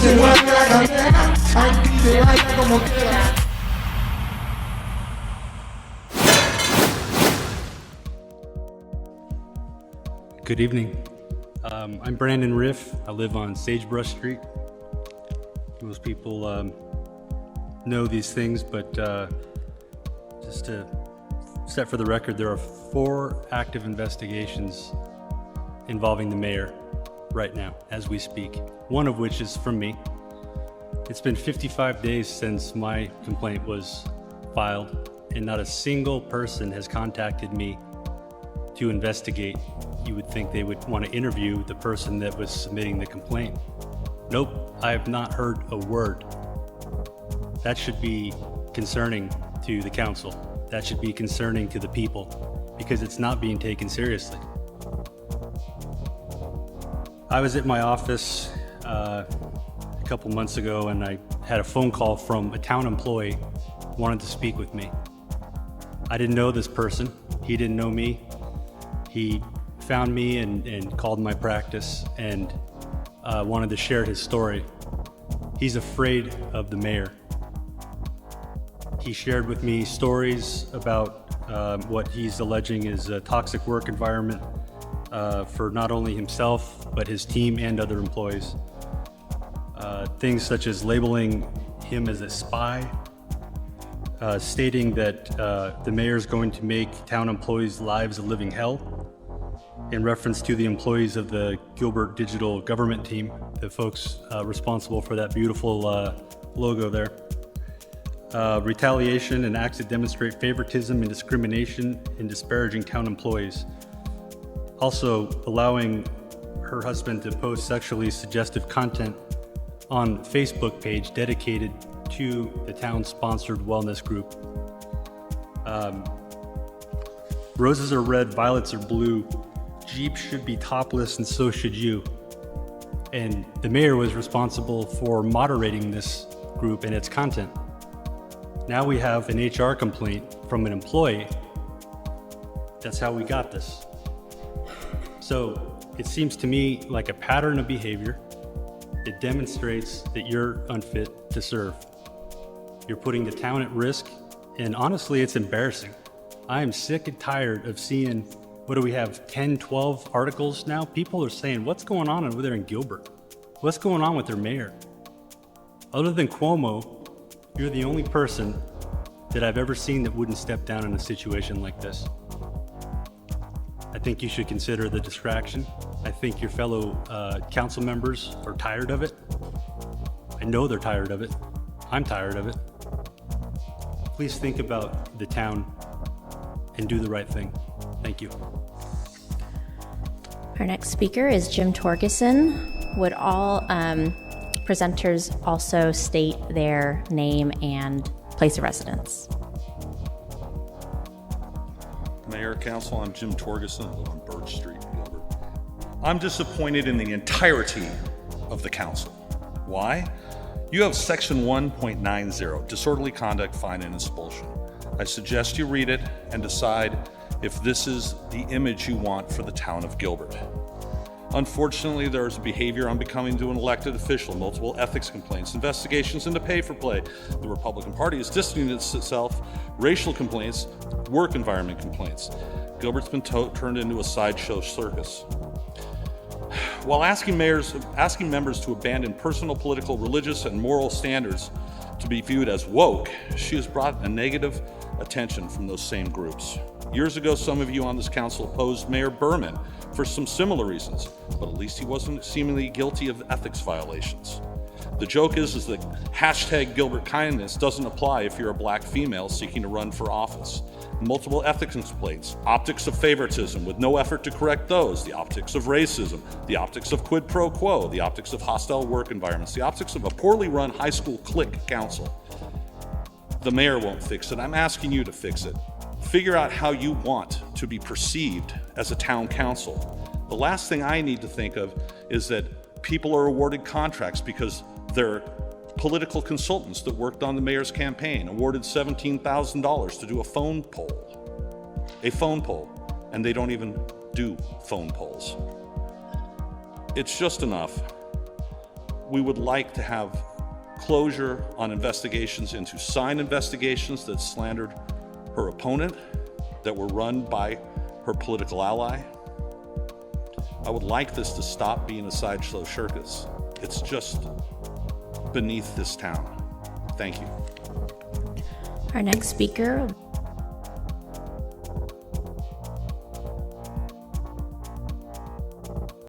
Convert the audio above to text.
se mueve la cadera, aquí se baila como quiera. Good evening. I'm Brandon Riff. I live on Sagebrush Street. Most people know these things, but just to set for the record, there are 4 active investigations involving the mayor right now, as we speak, one of which is from me. It's been 55 days since my complaint was filed, and not a single person has contacted me to investigate. You would think they would want to interview the person that was submitting the complaint. Nope, I have not heard a word. That should be concerning to the council. That should be concerning to the people, because it's not being taken seriously. I was at my office a couple months ago, and I had a phone call from a town employee who wanted to speak with me. I didn't know this person. He didn't know me. He found me and called my practice and wanted to share his story. He's afraid of the mayor. He shared with me stories about what he's alleging is a toxic work environment for not only himself, but his team and other employees. Things such as labeling him as a spy, stating that the mayor is going to make town employees' lives a living hell, in reference to the employees of the Gilbert digital government team, the folks responsible for that beautiful logo there. Retaliation and acts that demonstrate favoritism and discrimination in disparaging town employees. Also allowing her husband to post sexually suggestive content on Facebook page dedicated to the town-sponsored wellness group. Roses are red, violets are blue. Jeep should be topless and so should you. And the mayor was responsible for moderating this group and its content. Now we have an HR complaint from an employee. That's how we got this. So it seems to me like a pattern of behavior. It demonstrates that you're unfit to serve. You're putting the town at risk, and honestly, it's embarrassing. I am sick and tired of seeing, what do we have, 10, 12 articles now? People are saying, what's going on over there in Gilbert? What's going on with their mayor? Other than Cuomo, you're the only person that I've ever seen that wouldn't step down in a situation like this. I think you should consider the distraction. I think your fellow council members are tired of it. I know they're tired of it. I'm tired of it. Please think about the town and do the right thing. Thank you. Our next speaker is Jim Torgeson. Would all presenters also state their name and place of residence? Mayor, Council, I'm Jim Torgeson. I live on Birch Street in Gilbert. I'm disappointed in the entirety of the council. Why? You have section 1.90, disorderly conduct, fine, and expulsion. I suggest you read it and decide if this is the image you want for the town of Gilbert. Unfortunately, there is behavior on becoming to an elected official, multiple ethics complaints, investigations into pay for play. The Republican Party is distancing itself, racial complaints, work environment complaints. Gilbert's been turned into a sideshow circus. While asking members to abandon personal, political, religious, and moral standards to be viewed as woke, she has brought a negative attention from those same groups. Years ago, some of you on this council opposed Mayor Berman for some similar reasons, but at least he wasn't seemingly guilty of ethics violations. The joke is that hashtag Gilbert kindness doesn't apply if you're a black female seeking to run for office. Multiple ethics complaints, optics of favoritism with no effort to correct those, the optics of racism, the optics of quid pro quo, the optics of hostile work environments, the optics of a poorly run high school clique council. The mayor won't fix it. I'm asking you to fix it. Figure out how you want to be perceived as a town council. The last thing I need to think of is that people are awarded contracts because they're political consultants that worked on the mayor's campaign, awarded $17,000 to do a phone poll, and they don't even do phone polls. It's just enough. we would like to have closure on investigations into sign investigations that slandered her opponent, that were run by her political ally. I would like this to stop being a sideshow circus. It's just beneath this town. Thank you. Our next speaker